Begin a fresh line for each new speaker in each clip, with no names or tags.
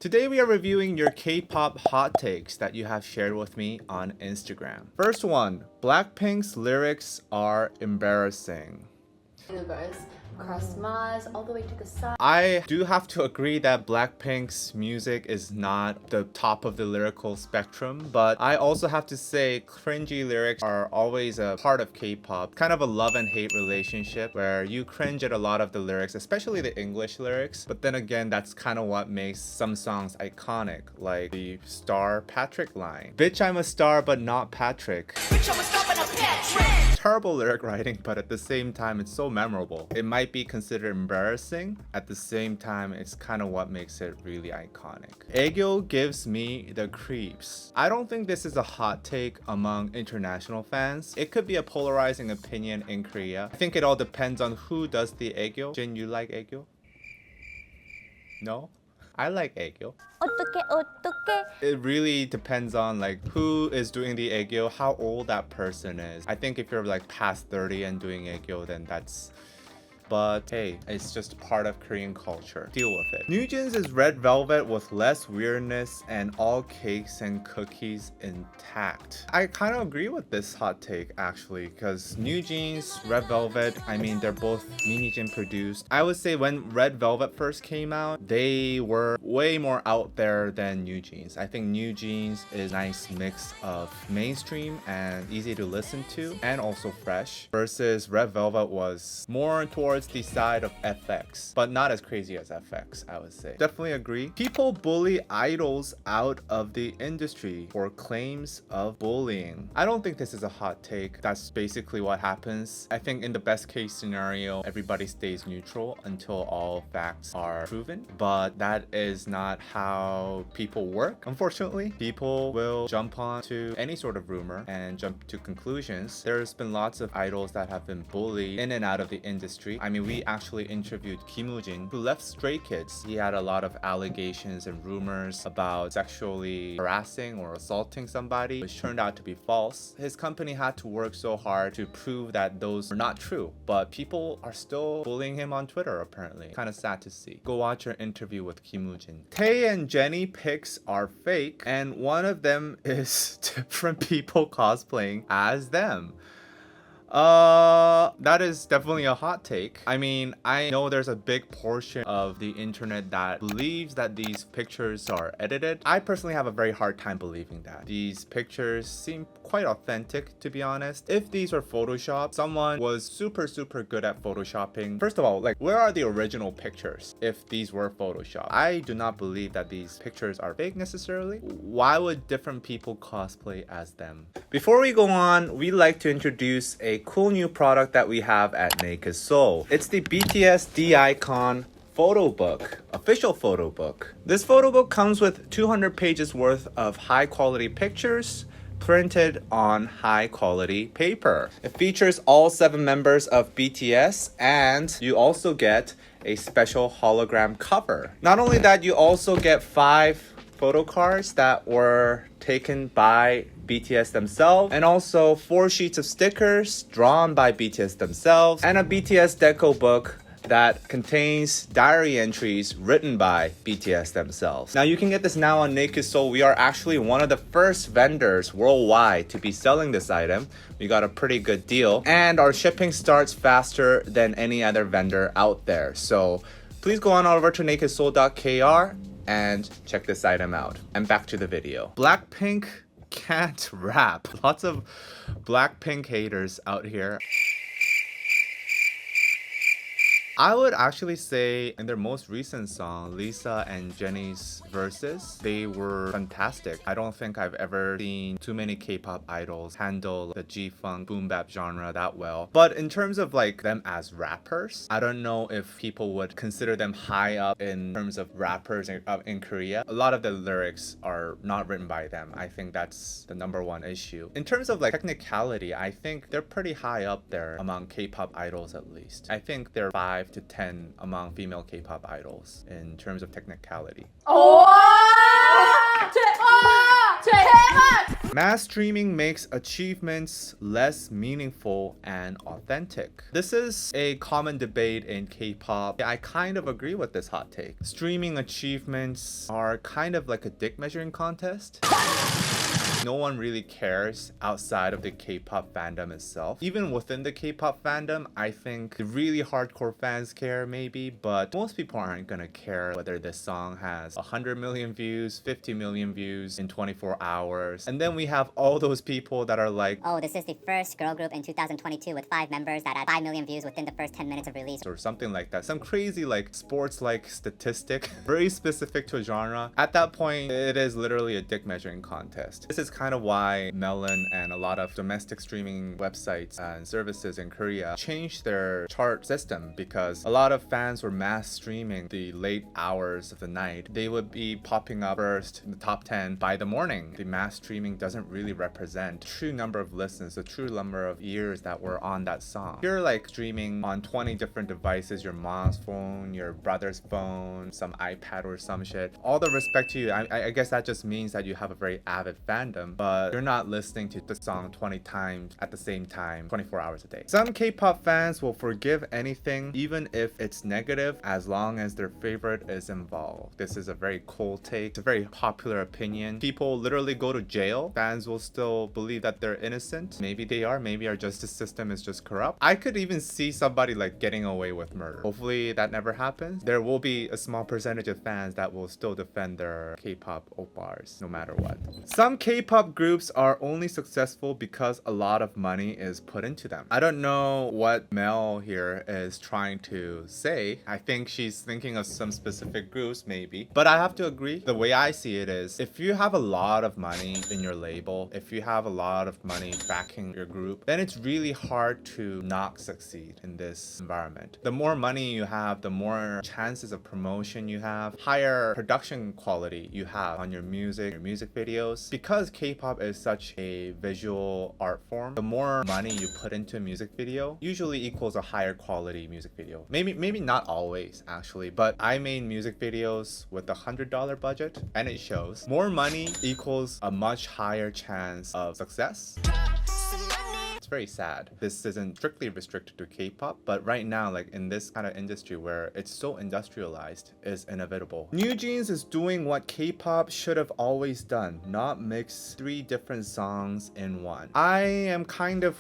Today we are reviewing your K-pop hot takes that you have shared with me on Instagram. First one, Blackpink's lyrics are embarrassing.
Universe, across Mars, all the way to the sun.
I do have to agree that Blackpink's music is not the top of the lyrical spectrum, but I also have to say cringy lyrics are always a part of K-pop. Kind of a love and hate relationship where you cringe at a lot of the lyrics, especially the English lyrics. But then again, that's kind of what makes some songs iconic, like the Star Patrick line. Bitch, I'm a star, but not Patrick.
Bitch, I'm a star, but not Patrick.
Terrible lyric writing, but at the same time, it's so memorable. It might be considered embarrassing. At the same time, it's kind of what makes it really iconic. Aegyo gives me the creeps. I don't think this is a hot take among international fans. It could be a polarizing opinion in Korea. I think it all depends on who does the Aegyo. Jin, you like Aegyo? No? I like Aegyo. It really depends on like who is doing the Aegyo, how old that person is. I think if you're like past 30 and doing Aegyo, then that's... But hey, it's just part of Korean culture. Deal with it. NewJeans is Red Velvet with less weirdness and all cakes and cookies intact. I kind of agree with this hot take actually, because NewJeans, Red Velvet, I mean they're both Minijin produced. I would say when Red Velvet first came out, they were way more out there than NewJeans. I think NewJeans is a nice mix of mainstream and easy to listen to and also fresh, versus Red Velvet was more towards the side of FX, but not as crazy as FX, I would say. Definitely agree. People bully idols out of the industry for claims of bullying. I don't think this is a hot take. That's basically what happens. I think in the best case scenario, everybody stays neutral until all facts are proven, but that is not how people work. Unfortunately, people will jump on to any sort of rumor and jump to conclusions. There's been lots of idols that have been bullied in and out of the industry. I mean, we actually interviewed Kim Woo-jin, who left Stray Kids. He had a lot of allegations and rumors about sexually harassing or assaulting somebody, which turned out to be false. His company had to work so hard to prove that those are not true, but people are still bullying him on Twitter, apparently. Kind of sad to see. Go watch your interview with Kim Woo-jin. Tae and Jennie pics are fake, and one of them is different people cosplaying as them. That is definitely a hot take. I mean, I know there's a big portion of the internet that believes that these pictures are edited. I personally have a very hard time believing that. These pictures seem quite authentic, to be honest. If these were Photoshopped, someone was super good at Photoshopping. First of all, like, where are the original pictures if these were Photoshopped? I do not believe that these pictures are fake necessarily. Why would different people cosplay as them? Before we go on, we'd like to introduce a cool new product that we have at Naked Soul. It's the BTS D-Icon photo book, official photo book. This photo book comes with 200 pages worth of high quality pictures printed on high quality paper. It features all 7 members of BTS, and you also get a special hologram cover. Not only that, you also get 5 photo cards that were taken by BTS themselves, and also 4 sheets of stickers drawn by BTS themselves, and a BTS deco book that contains diary entries written by BTS themselves. Now you can get this now on Naked Soul. We are actually one of the first vendors worldwide to be selling this item. We got a pretty good deal, and our shipping starts faster than any other vendor out there. So please go on over to nakedsoul.kr and check this item out. And back to the video. Blackpink can't rap. Lots of Blackpink haters out here. I would actually say in their most recent song, Lisa and Jennie's verses, they were fantastic. I don't think I've ever seen too many K-pop idols handle the G-funk boom bap genre that well. But in terms of like them as rappers, I don't know if people would consider them high up in terms of rappers in Korea. A lot of the lyrics are not written by them. I think that's the #1 issue. In terms of like technicality, I think they're pretty high up there among K-pop idols at least. I think they're 5 to 10 among female K-pop idols in terms of technicality.
대박!
Mass streaming makes achievements less meaningful and authentic. This is a common debate in K-pop. I kind of agree with this hot take. Streaming achievements are kind of like a dick measuring contest. No one really cares outside of the K-pop fandom itself. Even within the K-pop fandom, I think the really hardcore fans care maybe, but most people aren't gonna care whether this song has 100 million views, 50 million views in 24 hours. And then we have all those people that are like,
oh, this is the first girl group in 2022 with 5 members that had 5 million views within the first 10 minutes of release.
or something like that. Some crazy like sports-like statistic, very specific to a genre. At that point, it is literally a dick measuring contest. This is kind of why Melon and a lot of domestic streaming websites and services in Korea changed their chart system, because a lot of fans were mass streaming the late hours of the night. They would be popping up first in the top 10 by the morning. The mass streaming doesn't really represent the true number of listens, the true number of ears that were on that song. If you're like streaming on 20 different devices, your mom's phone, your brother's phone, some iPad or some shit, all the respect to you. I guess that just means that you have a very avid fandom, but you're not listening to the song 20 times at the same time 24 hours a day. Some K-pop fans will forgive anything, even if it's negative, as long as their favorite is involved. This is a very cold take. It's a very popular opinion. People literally go to jail. Fans will still believe that they're innocent. Maybe they are. Maybe our justice system is just corrupt. I could even see somebody like getting away with murder. Hopefully that never happens. There will be a small percentage of fans that will still defend their K-pop oppas no matter what. Some K-pop groups are only successful because a lot of money is put into them. I don't know what Mel here is trying to say. I think she's thinking of some specific groups maybe, but I have to agree. The way I see it is, if you have a lot of money in your label, if you have a lot of money backing your group, then it's really hard to not succeed in this environment. The more money you have, the more chances of promotion you have, higher production quality you have on your music videos. Because K-pop is such a visual art form, the more money you put into a music video usually equals a higher quality music video. Maybe not always actually, but I made music videos with $100 budget and it shows. More money equals a much higher chance of success. It's very sad. This isn't strictly restricted to K-pop, but right now, like in this kind of industry where it's so industrialized, is inevitable. NewJeans is doing what K-pop should have always done, not mix 3 different songs in one. I am kind of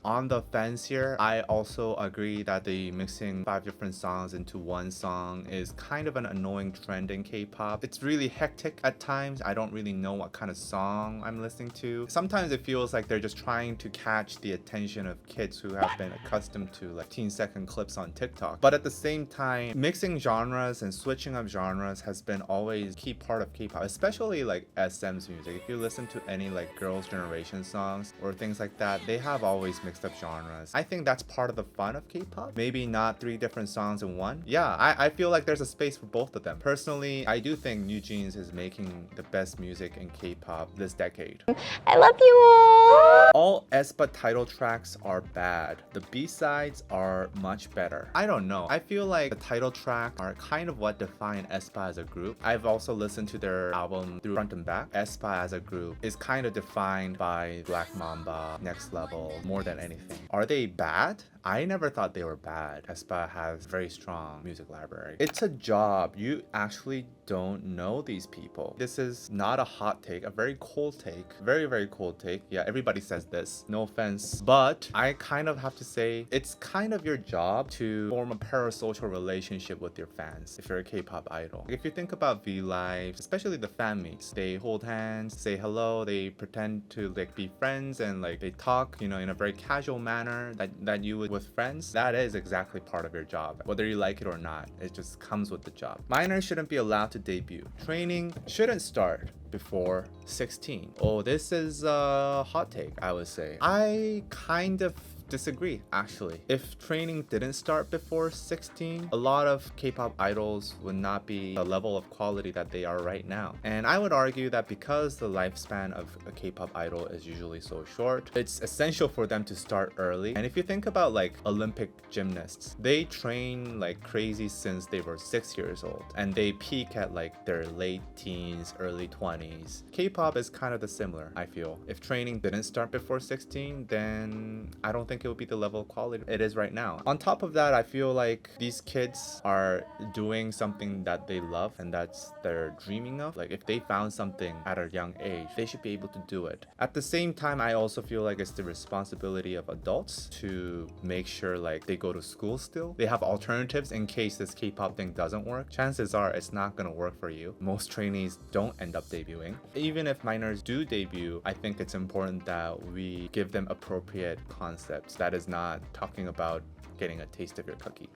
on the fence here. I also agree that the mixing 5 different songs into one song is kind of an annoying trend in K-pop. It's really hectic at times. I don't really know what kind of song I'm listening to. Sometimes it feels like they're just trying to catch the attention of kids who have been accustomed to like 15-second clips on TikTok. But at the same time, mixing genres and switching up genres has been always a key part of K-pop, especially like SM's music. If you listen to any like Girls' Generation songs or things like that, they have always mixed up genres. I think that's part of the fun of K-pop. Maybe not 3 different songs in one. Yeah, I feel like there's a space for both of them. Personally, I do think NewJeans is making the best music in K-pop this decade.
I love you all!
All Aespa title tracks are bad. The B-sides are much better. I don't know. I feel like the title tracks are kind of what define Aespa as a group. I've also listened to their album through front and back. Aespa as a group is kind of defined by Black Mamba, Next Level, more than anything. Are they bad? I never thought they were bad. Aespa has very strong music library. It's a job. You actually don't know these people. This is not a hot take, a very cold take. Very, very cold take. Yeah, everybody says this. No offense. But I kind of have to say, it's kind of your job to form a parasocial relationship with your fans if you're a K-pop idol. If you think about V-Live, especially the fan meets, they hold hands, say hello, they pretend to like be friends and like they talk, you know, in a very casual manner that you would with friends. That is exactly part of your job. Whether you like it or not, it just comes with the job. Minors shouldn't be allowed to debut. Training shouldn't start before 16. Oh, this is a hot take, I would say. I kind of disagree, actually. If training didn't start before 16, a lot of K-pop idols would not be the level of quality that they are right now. And I would argue that because the lifespan of a K-pop idol is usually so short, it's essential for them to start early. And if you think about like Olympic gymnasts, they train like crazy since they were 6 years old, and they peak at like their late teens, early 20s. K-pop is kind of the similar, I feel. If training didn't start before 16, then I don't think it would be the level of quality it is right now. On top of that, I feel like these kids are doing something that they love and that's they're dreaming of. Like if they found something at a young age, they should be able to do it. At the same time, I also feel like it's the responsibility of adults to make sure like they go to school still. They have alternatives in case this K-pop thing doesn't work. Chances are it's not gonna work for you. Most trainees don't end up debuting. Even if minors do debut, I think it's important that we give them appropriate concepts. That is not talking about getting a taste of your cookie.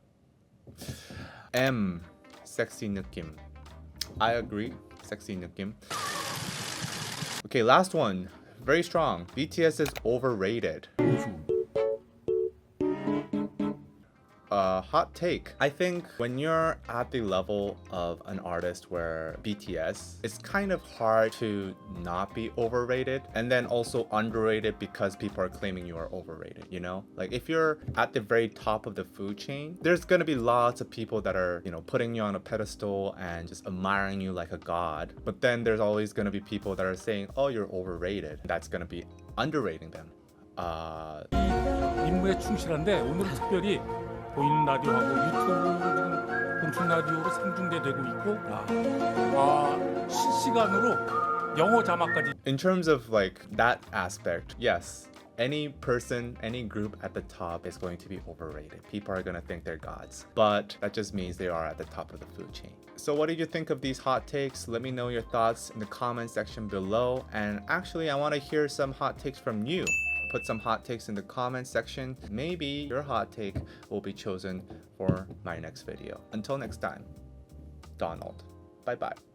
M. Sexy 느낌. I agree. Sexy 느낌. Okay, last one. Very strong. BTS is overrated. Hot take. I think when you're at the level of an artist where BTS, it's kind of hard to not be overrated and then also underrated because people are claiming you are overrated, you know? Like if you're at the very top of the food chain, there's gonna be lots of people that are, you know, putting you on a pedestal and just admiring you like a god. But then there's always gonna be people that are saying, oh, you're overrated. That's gonna be underrating them.
임무에 충실한데 오늘은 특별히 보이는 라디오하고 유튜브로 지금 공중 라디오로 생중계되고 있고 실시간으로 영어 자막까지.
In terms of like that aspect, yes, any person, any group at the top is going to be overrated. People are going to think they're gods, but that just means they are at the top of the food chain. So what did you think of these hot takes? Let me know your thoughts in the comment section below. And actually, I want to hear some hot takes from you. Put some hot takes in the comment section. Maybe your hot take will be chosen for my next video. Until next time, Donald. Bye bye.